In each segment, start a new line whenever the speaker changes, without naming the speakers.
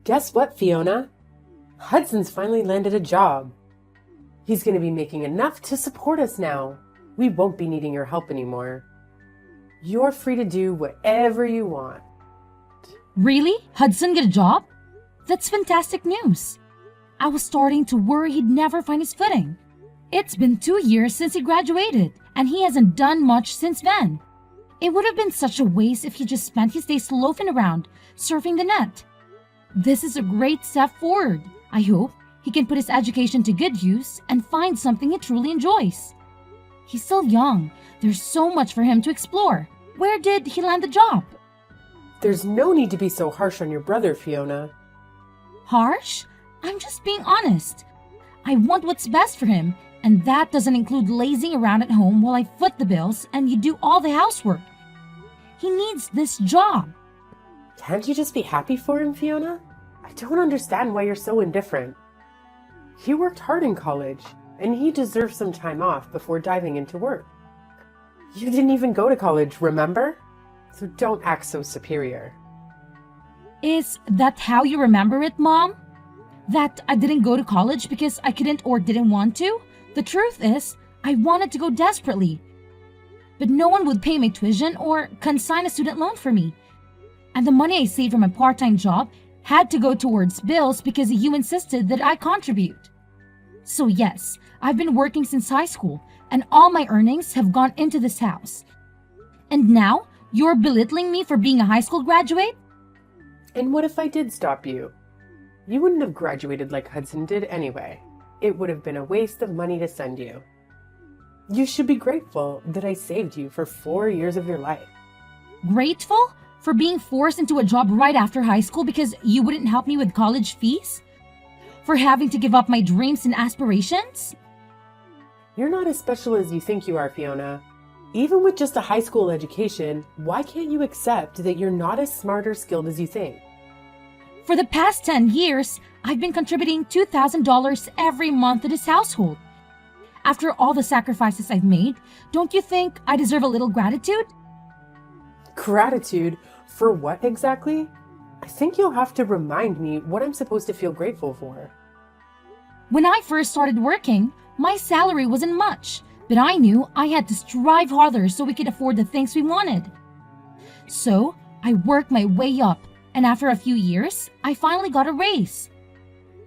Guess what, Fiona? Hudson's finally landed a job. He's going to be making enough to support us now. We won't be needing your help anymore. You're free to do whatever you want.
Really? Hudson get a job? That's fantastic news. I was starting to worry he'd never find his footing. It's been 2 years since he graduated, and he hasn't done much since then. It would have been such a waste if he just spent his days loafing around, surfing the net. This is a great step forward. I hope he can put his education to good use and find something he truly enjoys. He's still young. There's so much for him to explore. Where did he land the job?
There's no need to be so harsh on your brother, Fiona.
Harsh? I'm just being honest. I want what's best for him, and that doesn't include lazing around at home while I foot the bills and you do all the housework. He needs this job.
Can't you just be happy for him, Fiona? I don't understand why you're so indifferent. He worked hard in college, and he deserves some time off before diving into work. You didn't even go to college, remember? So don't act so superior.
Is that how you remember it, Mom? That I didn't go to college because I couldn't or didn't want to? The truth is, I wanted to go desperately. But no one would pay my tuition or consign a student loan for me. And the money I saved from my part-time job had to go towards bills because you insisted that I contribute. So yes, I've been working since high school, and all my earnings have gone into this house. And now, you're belittling me for being a high school graduate?
And what if I did stop you? You wouldn't have graduated like Hudson did anyway. It would have been a waste of money to send you. You should be grateful that I saved you for 4 years of your life.
Grateful? For being forced into a job right after high school because you wouldn't help me with college fees? For having to give up my dreams and aspirations?
You're not as special as you think you are, Fiona. Even with just a high school education, why can't you accept that you're not as smart or skilled as you think?
For the past 10 years, I've been contributing $2,000 every month to this household. After all the sacrifices I've made, don't you think I deserve a little gratitude?
Gratitude? For what exactly? I think you'll have to remind me what I'm supposed to feel grateful for.
When I first started working, my salary wasn't much, but I knew I had to strive harder so we could afford the things we wanted. So, I worked my way up, and after a few years, I finally got a raise.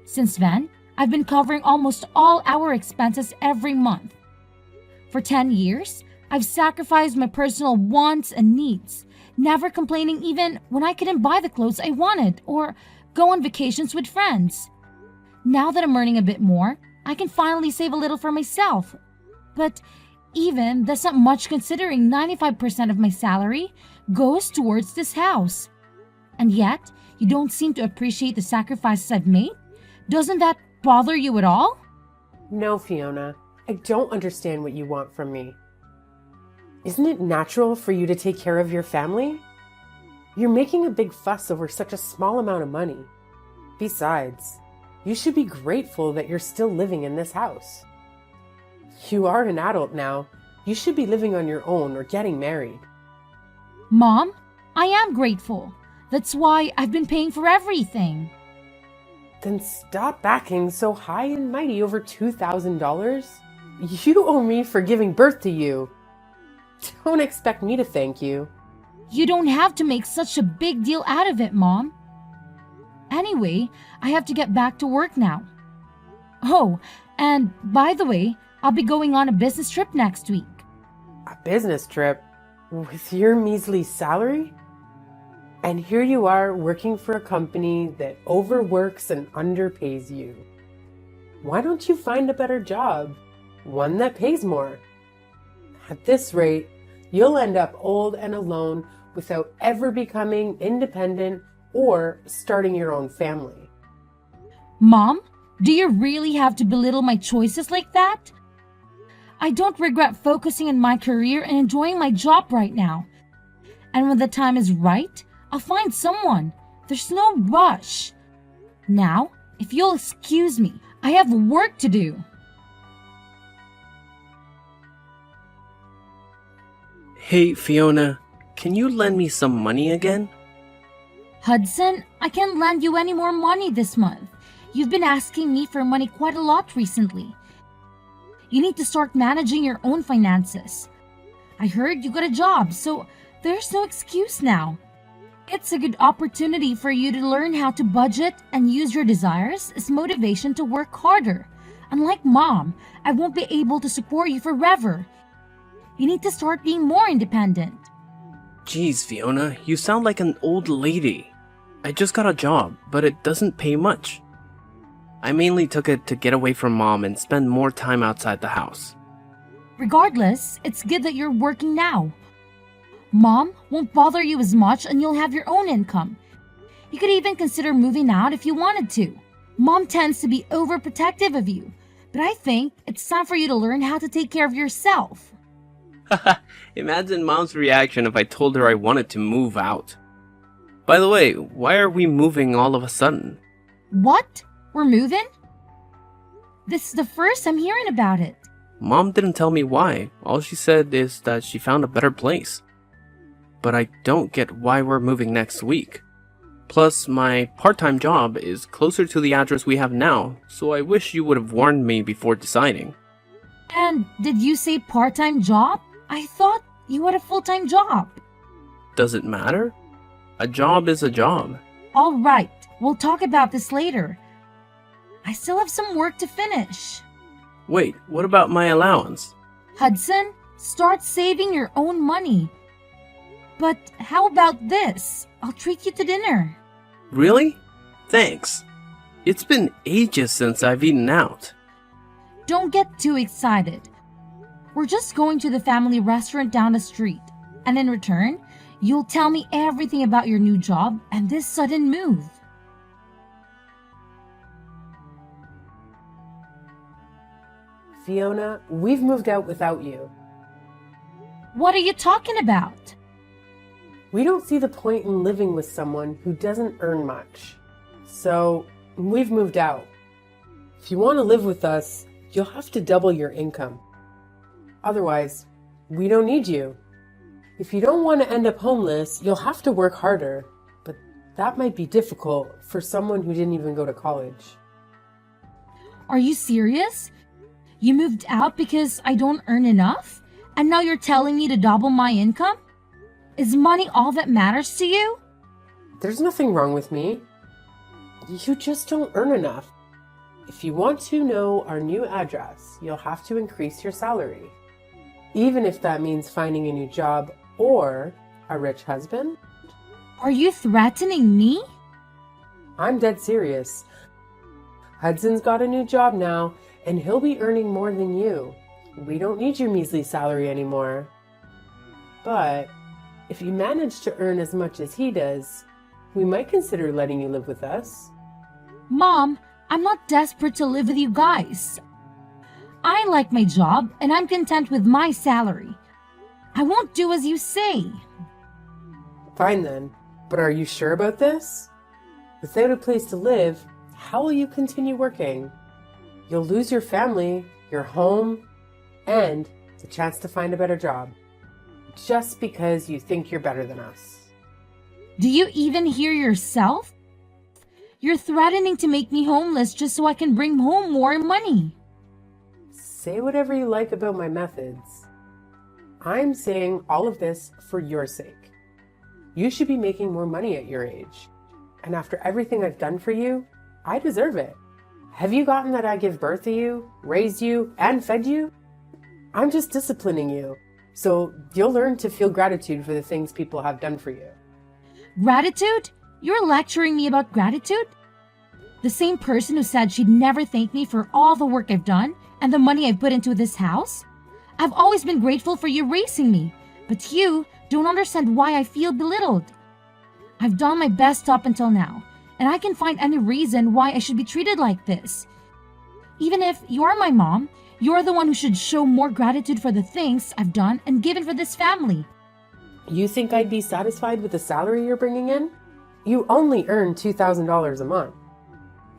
Since then, I've been covering almost all our expenses every month. For 10 years, I've sacrificed my personal wants and needs, never complaining even when I couldn't buy the clothes I wanted or go on vacations with friends. Now that I'm earning a bit more, I can finally save a little for myself. But even that's not much considering 95% of my salary goes towards this house. And yet, you don't seem to appreciate the sacrifices I've made? Doesn't that bother you at all?
No, Fiona. I don't understand what you want from me. Isn't it natural for you to take care of your family? You're making a big fuss over such a small amount of money. Besides, you should be grateful that you're still living in this house. You are an adult now. You should be living on your own or getting married.
Mom, I am grateful. That's why I've been paying for everything.
Then stop backing so high and mighty over $2,000. You owe me for giving birth to you. Don't expect me to thank you.
You don't have to make such a big deal out of it, Mom. Anyway, I have to get back to work now. Oh, and by the way, I'll be going on a business trip next week.
A business trip? With your measly salary? And here you are working for a company that overworks and underpays you. Why don't you find a better job? One that pays more. At this rate, you'll end up old and alone without ever becoming independent or starting your own family.
Mom, do you really have to belittle my choices like that? I don't regret focusing on my career and enjoying my job right now. And when the time is right, I'll find someone. There's no rush. Now, if you'll excuse me, I have work to do.
Hey, Fiona, can you lend me some money again?
Hudson, I can't lend you any more money this month. You've been asking me for money quite a lot recently. You need to start managing your own finances. I heard you got a job, so there's no excuse now. It's a good opportunity for you to learn how to budget and use your desires as motivation to work harder. Unlike Mom, I won't be able to support you forever. You need to start being more independent.
Geez, Fiona, you sound like an old lady. I just got a job, but it doesn't pay much. I mainly took it to get away from Mom and spend more time outside the house.
Regardless, it's good that you're working now. Mom won't bother you as much and you'll have your own income. You could even consider moving out if you wanted to. Mom tends to be overprotective of you, but I think it's time for you to learn how to take care of yourself.
Imagine Mom's reaction if I told her I wanted to move out. By the way, why are we moving all of a sudden?
What? We're moving? This is the first I'm hearing about it.
Mom didn't tell me why. All she said is that she found a better place. But I don't get why we're moving next week. Plus, my part-time job is closer to the address we have now, so I wish you would have warned me before deciding.
And did you say part-time job? I thought you had a full-time job.
Does it matter? A job is a job.
All right, we'll talk about this later. I still have some work to finish.
Wait, what about my allowance?
Hudson, start saving your own money. But how about this? I'll treat you to dinner.
Really? Thanks. It's been ages since I've eaten out.
Don't get too excited. We're just going to the family restaurant down the street. And in return, you'll tell me everything about your new job and this sudden move.
Fiona, we've moved out without you.
What are you talking about?
We don't see the point in living with someone who doesn't earn much. So, we've moved out. If you want to live with us, you'll have to double your income. Otherwise, we don't need you. If you don't want to end up homeless, you'll have to work harder. But that might be difficult for someone who didn't even go to college.
Are you serious? You moved out because I don't earn enough? And now you're telling me to double my income? Is money all that matters to you?
There's nothing wrong with me. You just don't earn enough. If you want to know our new address, you'll have to increase your salary. Even if that means finding a new job or a rich husband.
Are you threatening me?
I'm dead serious. Hudson's got a new job now, and he'll be earning more than you. We don't need your measly salary anymore. But if you manage to earn as much as he does, we might consider letting you live with us.
Mom, I'm not desperate to live with you guys. I like my job and I'm content with my salary. I won't do as you say.
Fine then, but are you sure about this? Without a place to live, how will you continue working? You'll lose your family, your home, and the chance to find a better job. Just because you think you're better than us.
Do you even hear yourself? You're threatening to make me homeless just so I can bring home more money.
Say whatever you like about my methods. I'm saying all of this for your sake. You should be making more money at your age. And after everything I've done for you, I deserve it. Have you gotten that I give birth to you, raised you, and fed you? I'm just disciplining you, so you'll learn to feel gratitude for the things people have done for you.
Gratitude? You're lecturing me about gratitude? The same person who said she'd never thank me for all the work I've done and the money I've put into this house? I've always been grateful for you raising me, but you don't understand why I feel belittled. I've done my best up until now, and I can find any reason why I should be treated like this. Even if you're my mom, you're the one who should show more gratitude for the things I've done and given for this family.
You think I'd be satisfied with the salary you're bringing in? You only earn $2,000 a month.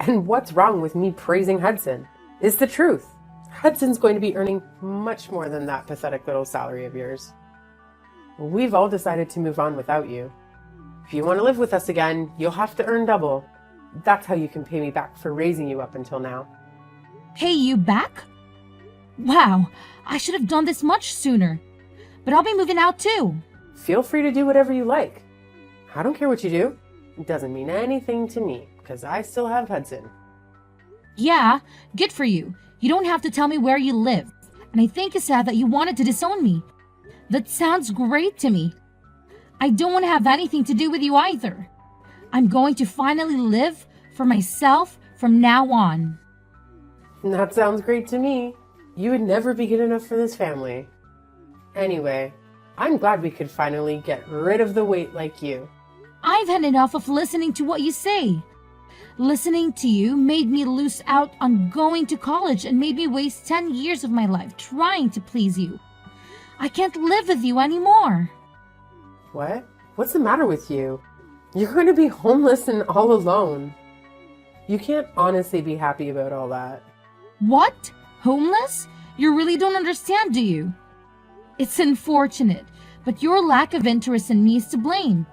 And what's wrong with me praising Hudson? It's the truth. Hudson's going to be earning much more than that pathetic little salary of yours. We've all decided to move on without you. If you want to live with us again, you'll have to earn double. That's how you can pay me back for raising you up until now.
Pay you back? Wow, I should have done this much sooner. But I'll be moving out too.
Feel free to do whatever you like. I don't care what you do. It doesn't mean anything to me, because I still have Hudson.
Yeah, good for you. You don't have to tell me where you live. And I think it's sad that you wanted to disown me. That sounds great to me. I don't want to have anything to do with you either. I'm going to finally live for myself from now on.
That sounds great to me. You would never be good enough for this family. Anyway, I'm glad we could finally get rid of the weight like you.
I've had enough of listening to what you say. Listening to you made me lose out on going to college and made me waste 10 years of my life trying to please you. I can't live with you anymore.
What? What's the matter with you? You're going to be homeless and all alone. You can't honestly be happy about all that.
What? Homeless? You really don't understand, do you? It's unfortunate, but your lack of interest in me is to blame.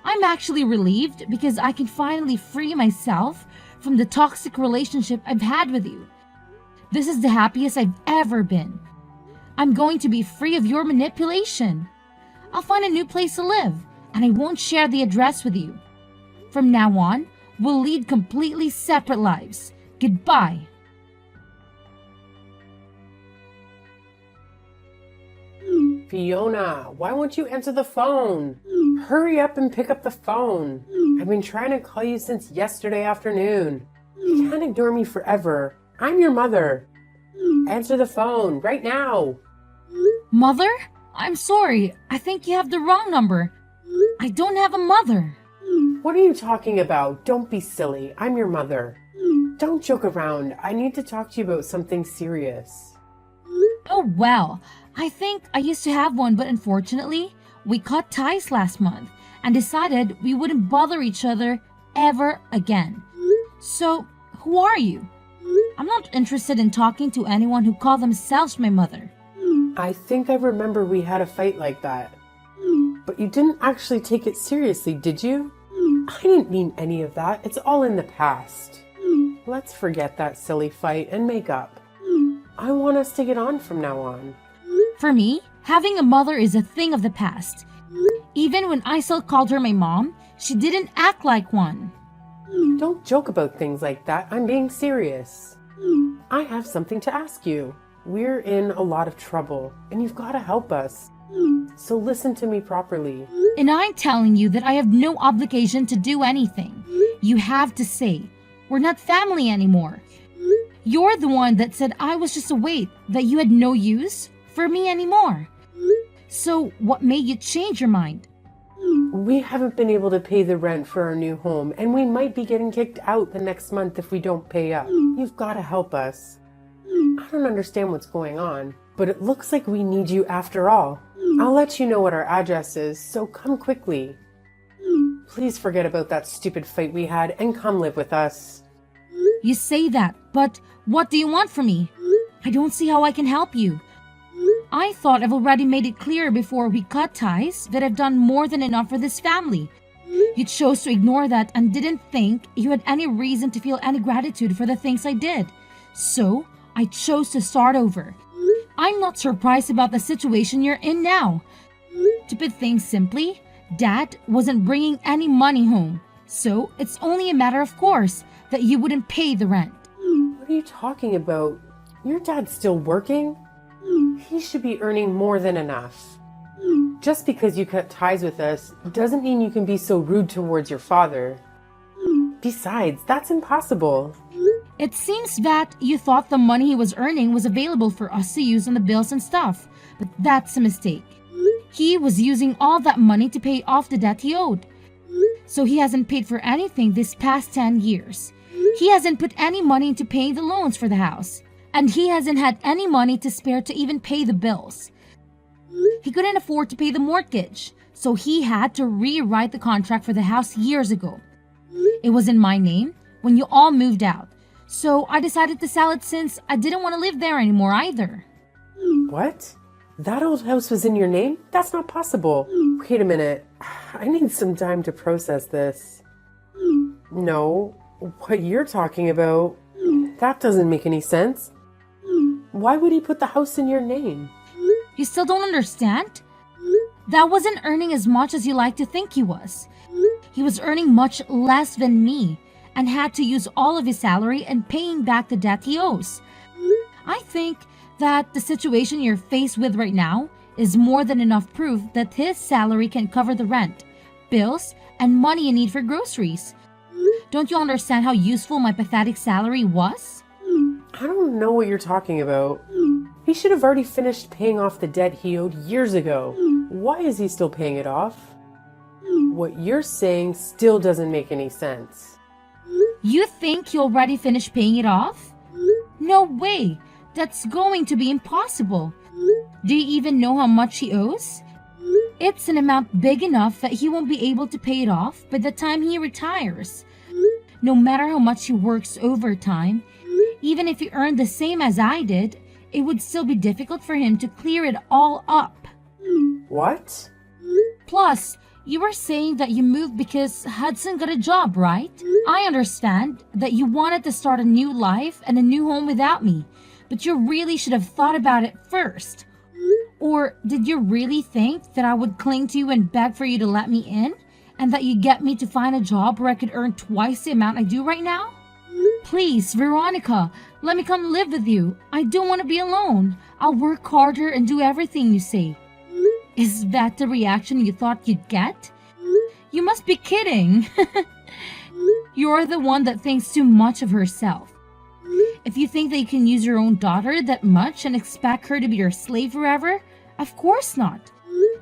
I'm actually relieved because I can finally free myself from the toxic relationship I've had with you. This is the happiest I've ever been. I'm going to be free of your manipulation. I'll find a new place to live, and I won't share the address with you. From now on, we'll lead completely separate lives. Goodbye.
Fiona, why won't you answer the phone? Hurry up and pick up the phone. I've been trying to call you since yesterday afternoon. You can't ignore me forever. I'm your mother. Answer the phone right now.
Mother? I'm sorry. I think you have the wrong number. I don't have a mother.
What are you talking about? Don't be silly. I'm your mother. Don't joke around. I need to talk to you about something serious.
Oh, well. I think I used to have one, but unfortunately, we cut ties last month and decided we wouldn't bother each other ever again. So, who are you? I'm not interested in talking to anyone who call themselves my mother.
I think I remember we had a fight like that. But you didn't actually take it seriously, did you? I didn't mean any of that. It's all in the past. Let's forget that silly fight and make up. I want us to get on from now on.
For me, having a mother is a thing of the past. Even when I still called her my mom, she didn't act like one.
Don't joke about things like that. I'm being serious. I have something to ask you. We're in a lot of trouble, and you've got to help us. So listen to me properly.
And I'm telling you that I have no obligation to do anything. You have to say, we're not family anymore. You're the one that said I was just a weight, that you had no use for me anymore. So what made you change your mind?
We haven't been able to pay the rent for our new home, and we might be getting kicked out the next month if we don't pay up. You've got to help us. I don't understand what's going on, but it looks like we need you after all. I'll let you know what our address is, so come quickly. Please forget about that stupid fight we had and come live with us.
You say that, but what do you want from me? I don't see how I can help you. I thought I've already made it clear before we cut ties that I've done more than enough for this family. You chose to ignore that and didn't think you had any reason to feel any gratitude for the things I did. So, I chose to start over. I'm not surprised about the situation you're in now. To put things simply, Dad wasn't bringing any money home. So, it's only a matter of course that you wouldn't pay the rent.
What are you talking about? Your dad's still working? He should be earning more than enough. Just because you cut ties with us doesn't mean you can be so rude towards your father. Besides, that's impossible.
It seems that you thought the money he was earning was available for us to use on the bills and stuff, but that's a mistake. He was using all that money to pay off the debt he owed. So he hasn't paid for anything this past 10 years. He hasn't put any money into paying the loans for the house. And he hasn't had any money to spare to even pay the bills. He couldn't afford to pay the mortgage, so he had to rewrite the contract for the house years ago. It was in my name when you all moved out, so I decided to sell it since I didn't want to live there anymore either.
What? That old house was in your name? That's not possible. Wait a minute. I need some time to process this. No, what you're talking about, that doesn't make any sense. Why would he put the house in your name?
You still don't understand? That wasn't earning as much as you like to think he was. He was earning much less than me and had to use all of his salary and paying back the debt he owes. I think that the situation you're faced with right now is more than enough proof that his salary can cover the rent, bills, and money you need for groceries. Don't you understand how useful my pathetic salary was?
I don't know what you're talking about. He should have already finished paying off the debt he owed years ago. Why is he still paying it off? What you're saying still doesn't make any sense.
You think he already finished paying it off? No way! That's going to be impossible. Do you even know how much he owes? It's an amount big enough that he won't be able to pay it off by the time he retires. No matter how much he works overtime, even if he earned the same as I did, it would still be difficult for him to clear it all up.
What?
Plus, you were saying that you moved because Hudson got a job, right? I understand that you wanted to start a new life and a new home without me, but you really should have thought about it first. Or did you really think that I would cling to you and beg for you to let me in? And that you'd get me to find a job where I could earn twice the amount I do right now? Please, Veronica, let me come live with you. I don't want to be alone. I'll work harder and do everything you say. Is that the reaction you thought you'd get? You must be kidding. You're the one that thinks too much of herself. If you think that you can use your own daughter that much and expect her to be your slave forever, of course not.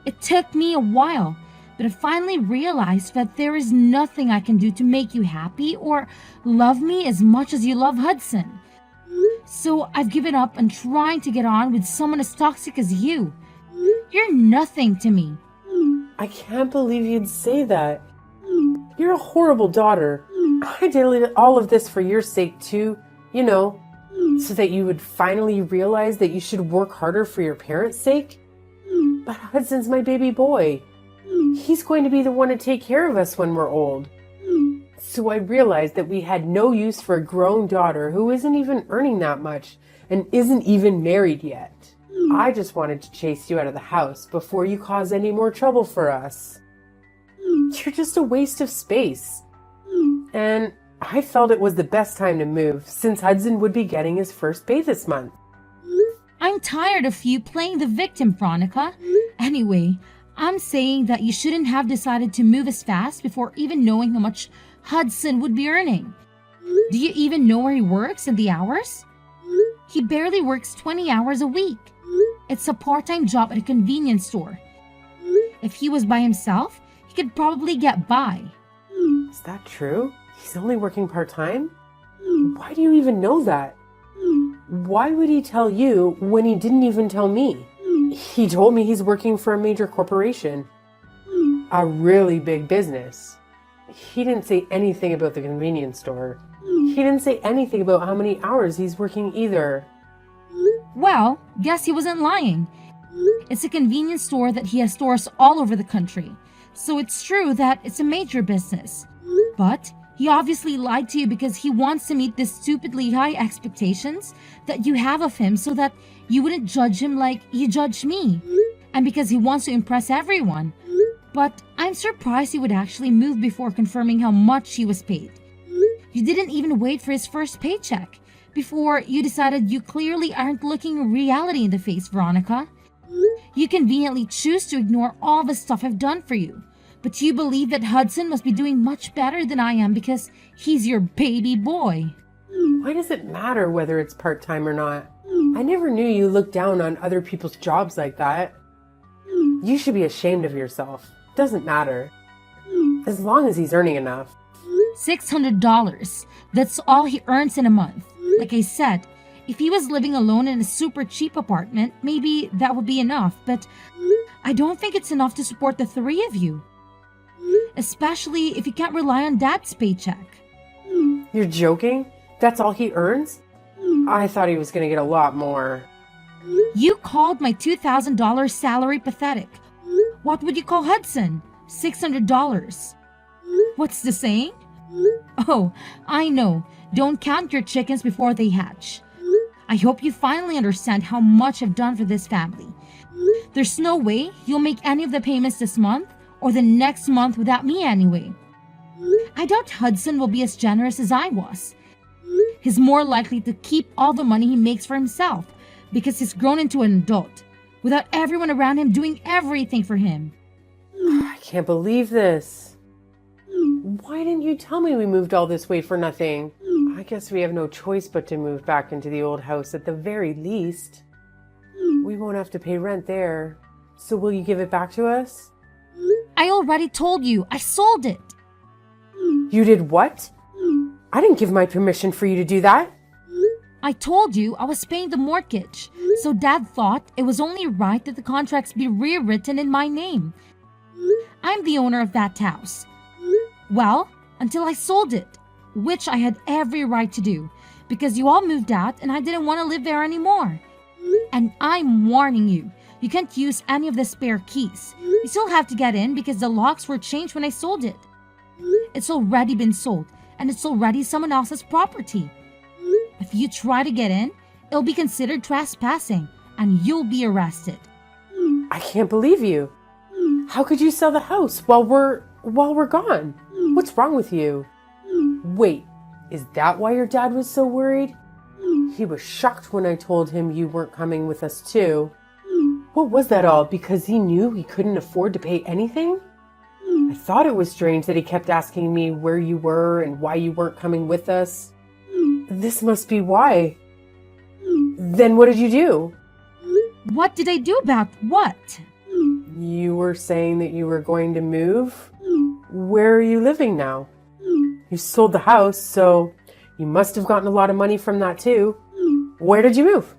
It took me a while, but I finally realized that there is nothing I can do to make you happy or love me as much as you love Hudson. So I've given up on trying to get on with someone as toxic as you. You're nothing to me.
I can't believe you'd say that. You're a horrible daughter. I did all of this for your sake too, you know, so that you would finally realize that you should work harder for your parents' sake. But Hudson's my baby boy. He's going to be the one to take care of us when we're old. So I realized that we had no use for a grown daughter who isn't even earning that much and isn't even married yet. I just wanted to chase you out of the house before you cause any more trouble for us. You're just a waste of space. And I felt it was the best time to move since Hudson would be getting his first pay this month.
I'm tired of you playing the victim, Veronica. Anyway, I'm saying that you shouldn't have decided to move as fast before even knowing how much Hudson would be earning. Do you even know where he works and the hours? He barely works 20 hours a week. It's a part-time job at a convenience store. If he was by himself, he could probably get by.
Is that true? He's only working part-time? Why do you even know that? Why would he tell you when he didn't even tell me? He told me he's working for a major corporation. A really big business. He didn't say anything about the convenience store. He didn't say anything about how many hours he's working either.
Well, guess he wasn't lying. It's a convenience store that he has stores all over the country. So it's true that it's a major business. But he obviously lied to you because he wants to meet the stupidly high expectations that you have of him so that you wouldn't judge him like you judged me. And because he wants to impress everyone. But I'm surprised he would actually move before confirming how much he was paid. You didn't even wait for his first paycheck before you decided you clearly aren't looking reality in the face, Veronica. You conveniently choose to ignore all the stuff I've done for you. But you believe that Hudson must be doing much better than I am because he's your baby boy.
Why does it matter whether it's part-time or not? I never knew you looked down on other people's jobs like that. You should be ashamed of yourself. Doesn't matter. As long as he's earning enough.
$600. That's all he earns in a month. Like I said, if he was living alone in a super cheap apartment, maybe that would be enough, but I don't think it's enough to support the three of you. Especially if you can't rely on Dad's paycheck.
You're joking? That's all he earns? I thought he was going to get a lot more.
You called my $2,000 salary pathetic. What would you call Hudson? $600. What's the saying? Oh, I know. Don't count your chickens before they hatch. I hope you finally understand how much I've done for this family. There's no way you'll make any of the payments this month or the next month without me anyway. I doubt Hudson will be as generous as I was. He's more likely to keep all the money he makes for himself because he's grown into an adult without everyone around him doing everything for him.
I can't believe this. Why didn't you tell me we moved all this way for nothing? I guess we have no choice but to move back into the old house at the very least. We won't have to pay rent there. So will you give it back to us?
I already told you, I sold it.
You did what? I didn't give my permission for you to do that.
I told you I was paying the mortgage, so Dad thought it was only right that the contracts be rewritten in my name. I'm the owner of that house. Well, until I sold it, which I had every right to do, because you all moved out and I didn't want to live there anymore. And I'm warning you, you can't use any of the spare keys. You still have to get in because the locks were changed when I sold it. It's already been sold, and it's already someone else's property. If you try to get in, it'll be considered trespassing, and you'll be arrested.
I can't believe you. How could you sell the house while we're gone? What's wrong with you? Wait, is that why your dad was so worried? He was shocked when I told him you weren't coming with us too. What was that all? Because he knew he couldn't afford to pay anything? I thought it was strange that he kept asking me where you were and why you weren't coming with us. This must be why. Then what did you do?
What did I do about what?
You were saying that you were going to move? Where are you living now? You sold the house, so you must have gotten a lot of money from that too. Where did you move?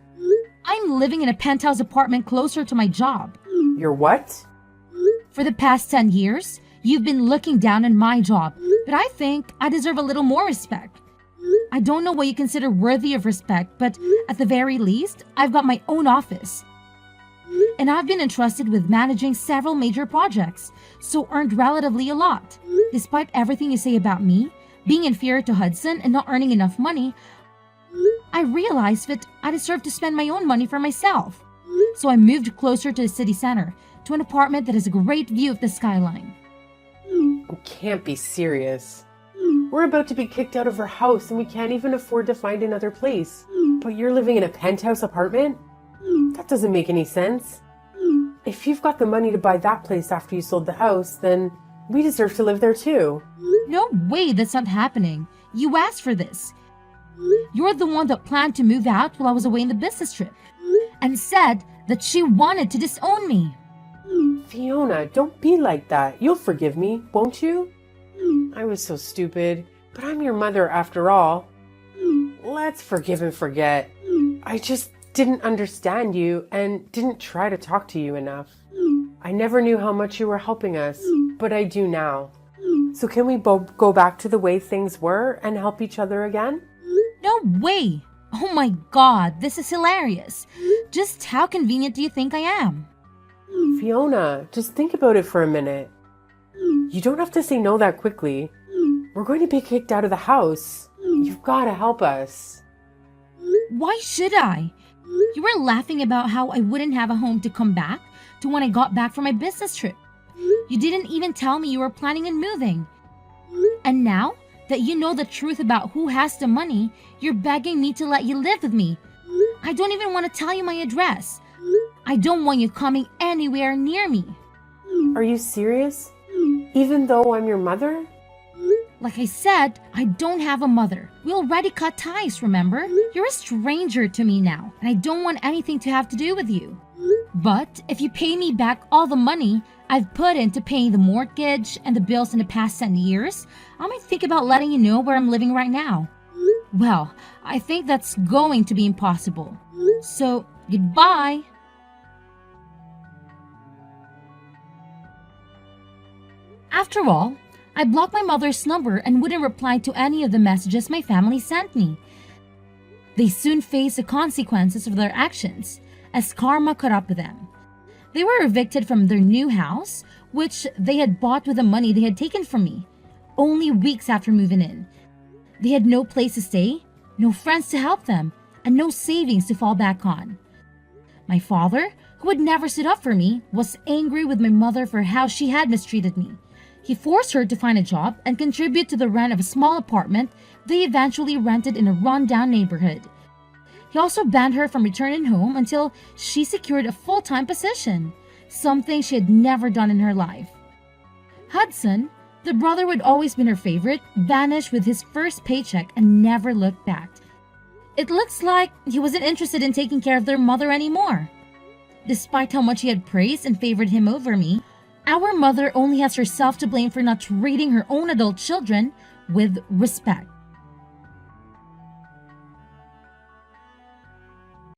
I'm living in a penthouse apartment closer to my job.
Your what?
For the past 10 years, you've been looking down on my job, but I think I deserve a little more respect. I don't know what you consider worthy of respect, but at the very least, I've got my own office. And I've been entrusted with managing several major projects, so earned relatively a lot. Despite everything you say about me, being inferior to Hudson and not earning enough money, I realized that I deserve to spend my own money for myself. So I moved closer to the city center, to an apartment that has a great view of the skyline.
You can't be serious. We're about to be kicked out of our house and we can't even afford to find another place. But you're living in a penthouse apartment? That doesn't make any sense. If you've got the money to buy that place after you sold the house, then we deserve to live there too.
No way, that's not happening. You asked for this. You're the one that planned to move out while I was away on the business trip and said that she wanted to disown me.
Fiona, don't be like that. You'll forgive me, won't you? I was so stupid, but I'm your mother after all. Let's forgive and forget. I just didn't understand you and didn't try to talk to you enough. I never knew how much you were helping us, but I do now. So can we both go back to the way things were and help each other again?
No way! Oh my god, this is hilarious. Just how convenient do you think I am?
Fiona, just think about it for a minute. You don't have to say no that quickly. We're going to be kicked out of the house. You've got to help us.
Why should I? You were laughing about how I wouldn't have a home to come back to when I got back from my business trip. You didn't even tell me you were planning on moving. And now that you know the truth about who has the money, you're begging me to let you live with me. I don't even want to tell you my address. I don't want you coming anywhere near me.
Are you serious? Even though I'm your mother?
Like I said, I don't have a mother. We already cut ties, remember? You're a stranger to me now, and I don't want anything to have to do with you. But if you pay me back all the money I've put into paying the mortgage and the bills in the past 10 years, I might think about letting you know where I'm living right now. Well, I think that's going to be impossible. So, goodbye. After all, I blocked my mother's number and wouldn't reply to any of the messages my family sent me. They soon faced the consequences of their actions, as karma caught up with them. They were evicted from their new house, which they had bought with the money they had taken from me, only weeks after moving in. They had no place to stay, no friends to help them, and no savings to fall back on. My father, who had never stood up for me, was angry with my mother for how she had mistreated me. He forced her to find a job and contribute to the rent of a small apartment they eventually rented in a run-down neighborhood. He also banned her from returning home until she secured a full-time position, something she had never done in her life. Hudson, the brother who had always been her favorite, vanished with his first paycheck and never looked back. It looks like he wasn't interested in taking care of their mother anymore. Despite how much he had praised and favored him over me, our mother only has herself to blame for not treating her own adult children with respect.